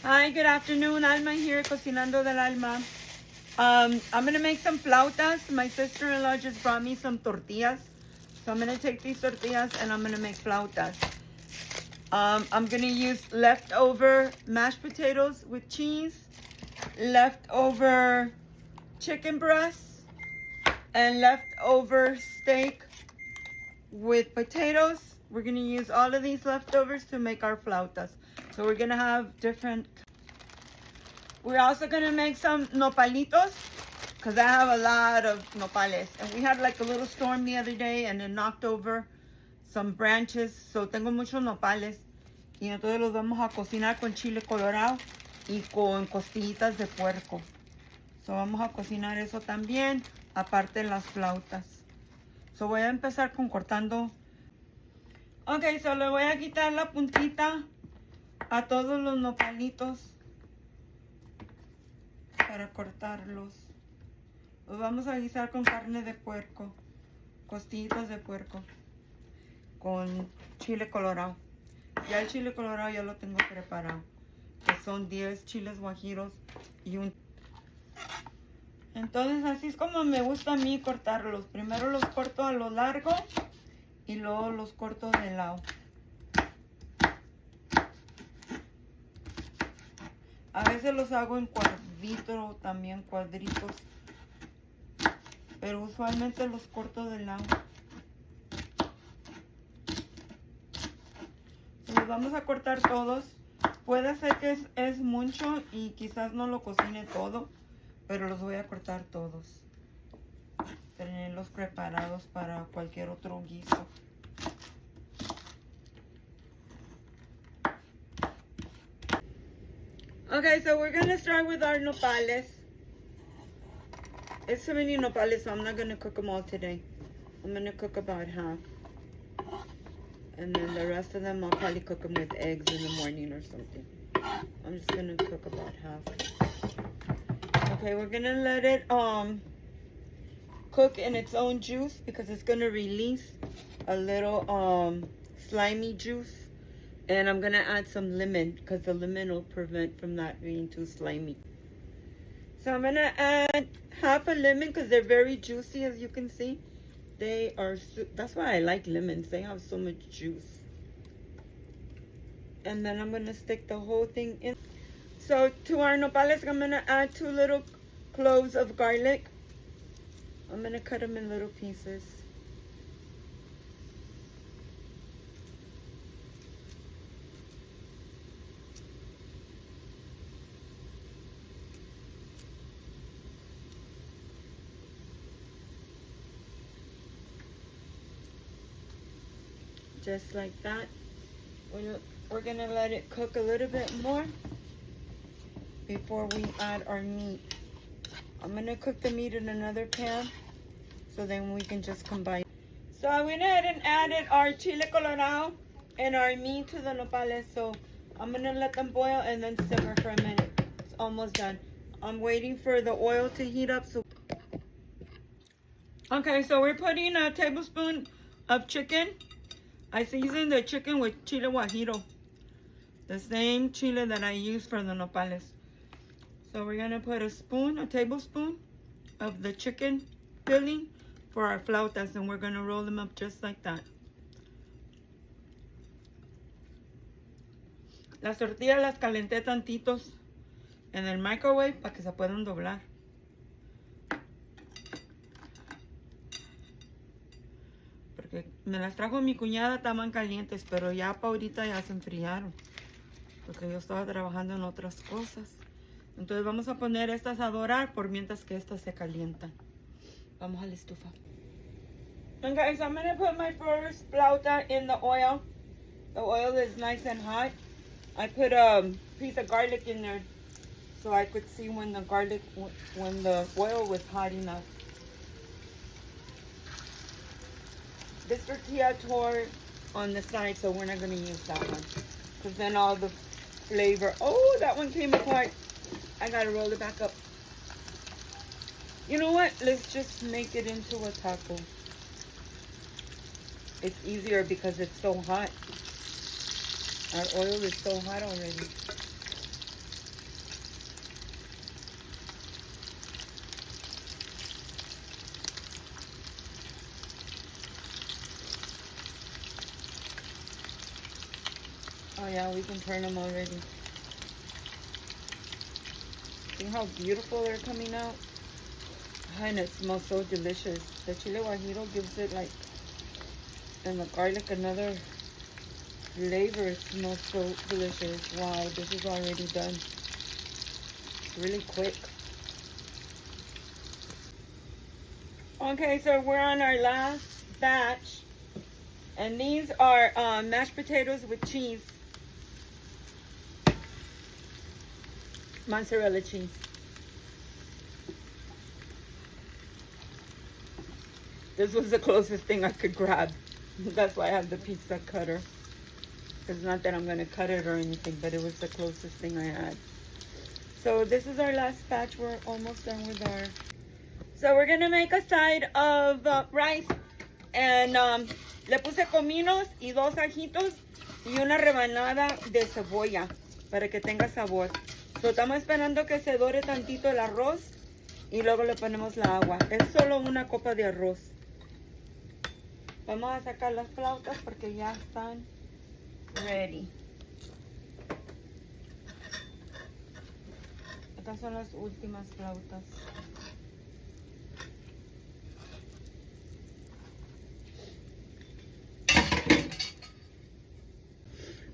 Hi, good afternoon. Alma here, Cocinando del Alma. I'm going to make some flautas. My sister-in-law just brought me some tortillas. So I'm going to take these tortillas and I'm going to make flautas. I'm going to use leftover mashed potatoes with cheese, leftover chicken breasts, and leftover steak with potatoes. We're going to use all of these leftovers to make our flautas. So we're going to have different. We're also going to make some nopalitos because I have a lot of nopales. And we had like a little storm the other day and it knocked over some branches. So tengo muchos nopales. Y entonces los vamos a cocinar con chile colorado y con costillitas de puerco. So vamos a cocinar eso también, aparte de las flautas. So voy a empezar con cortando. Ok, so le voy a quitar la puntita a todos los nopalitos para cortarlos. Los vamos a guisar con carne de puerco, costillitas de puerco, con chile colorado. Ya el chile colorado ya lo tengo preparado, que son 10 chiles guajiros y un. Entonces así es como me gusta a mí cortarlos. Primero los corto a lo largo y luego los corto de lado. A veces los hago en cuadrito, también cuadritos. Pero usualmente los corto de lado. Los vamos a cortar todos. Puede ser que es mucho y quizás no lo cocine todo. Pero los voy a cortar todos. Tenerlos preparados para cualquier otro guiso. Okay, so we're going to start with our nopales. It's so many nopales, so I'm not going to cook them all today. I'm going to cook about half. And then the rest of them, I'll probably cook them with eggs in the morning or something. I'm just going to cook about half. Okay, we're going to let it cook in its own juice because it's going to release a little slimy juice. And I'm going to add some lemon because the lemon will prevent from that being too slimy. So I'm going to add half a lemon because they're very juicy, as you can see. They are, that's why I like lemons. They have so much juice. And then I'm going to stick the whole thing in. So to our nopales, I'm going to add 2 little cloves of garlic. I'm going to cut them in little pieces. Just like that. We're going to let it cook a little bit more before we add our meat. I'm going to cook the meat in another pan so then we can just combine. So I went ahead and added our chile colorado and our meat to the nopales. So I'm going to let them boil and then simmer for a minute. It's almost done. I'm waiting for the oil to heat up. Okay, so we're putting a tablespoon of chicken. I seasoned the chicken with chile guajiro, the same chile that I use for the nopales. So we're going to put a tablespoon of the chicken filling for our flautas, and we're going to roll them up just like that. Las tortillas las calenté tantitos en el microwave para que se puedan doblar. Porque me las trajo mi cuñada, estaban calientes, pero ya para ahorita ya se enfriaron. Porque yo estaba trabajando en otras cosas. Entonces vamos a poner estas a dorar por mientras que estas se calientan. Vamos a la estufa. Okay, so I'm going to put my first flauta in the oil. The oil is nice and hot. I put a piece of garlic in there so I could see when the oil was hot enough. This tortilla tore on the side, so we're not going to use that one. Because then all the flavor. Oh, that one came apart. I got to roll it back up. You know what? Let's just make it into a taco. It's easier because it's so hot. Our oil is so hot already. Oh yeah, we can turn them already. See how beautiful they're coming out? And it smells so delicious. The chile guajillo gives it like, and the garlic, another flavor. It smells so delicious. Wow, this is already done. It's really quick. Okay, so we're on our last batch. And these are mashed potatoes with cheese. Mozzarella cheese. This was the closest thing I could grab. That's why I have the pizza cutter. It's not that I'm going to cut it or anything, but it was the closest thing I had. So this is our last batch. We're almost done with our... So we're going to make a side of rice. And le puse cominos y 2 ajitos y una rebanada de cebolla para que tenga sabor. So estamos esperando que se dore tantito el arroz y luego le ponemos la agua. Es solo una copa de arroz. Vamos a sacar las flautas porque ya están ready. Estas son las últimas flautas.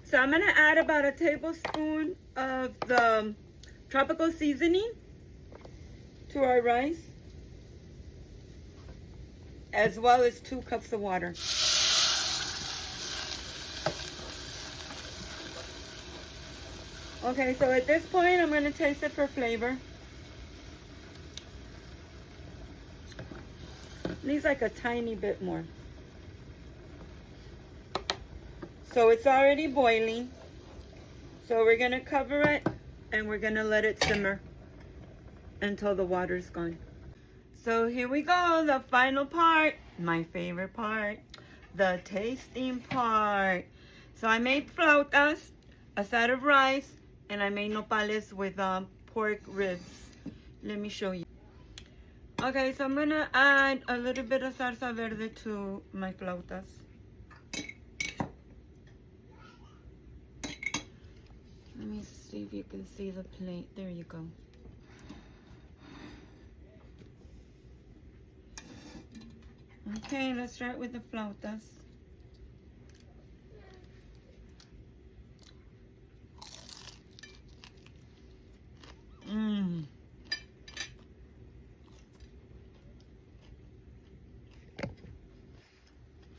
So I'm going to add about a tablespoon of the tropical seasoning to our rice, as well as 2 cups of water. Okay, so at this point, I'm going to taste it for flavor. Needs like a tiny bit more. So it's already boiling. So we're going to cover it and we're going to let it simmer until the water's gone. So here we go, the final part, my favorite part, the tasting part. So I made flautas, a side of rice, and I made nopales with pork ribs. Let me show you. Okay, so I'm going to add a little bit of salsa verde to my flautas. Let me see if you can see the plate. There you go. Okay, let's start with the flautas.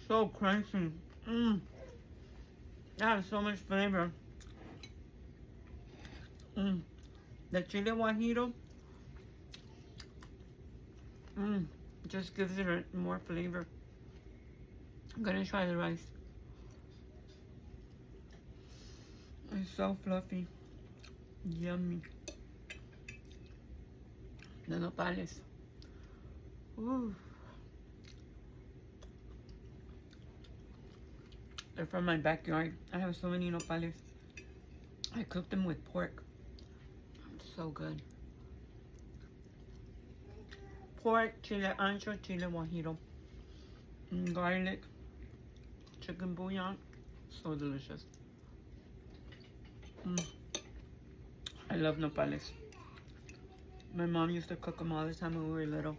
So crunchy. That has so much flavor. The chile guajillo just gives it more flavor. I'm gonna try the rice. It's so fluffy. Yummy. The nopales. Ooh. They're from my backyard. I have so many nopales. I cook them with pork. So good. Pork, chile ancho, chile guajillo, garlic, chicken bouillon. So delicious. I love nopales. My mom used to cook them all the time when we were little.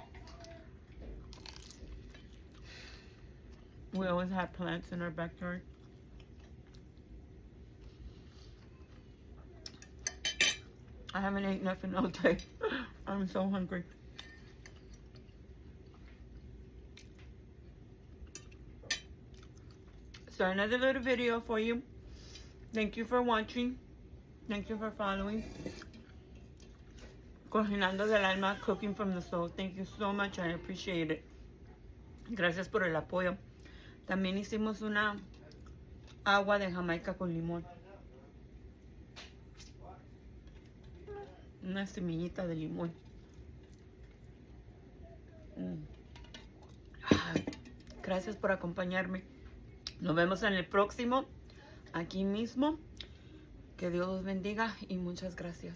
We always had plants in our backyard. I haven't eaten nothing all day. I'm so hungry. So another little video for you. Thank you for watching. Thank you for following. Cocinando del alma, cooking from the soul. Thank you so much. I appreciate it. Gracias por el apoyo. También hicimos una agua de Jamaica con limón. Una semillita de limón. Gracias por acompañarme. Nos vemos en el próximo, aquí mismo. Que Dios los bendiga y muchas gracias.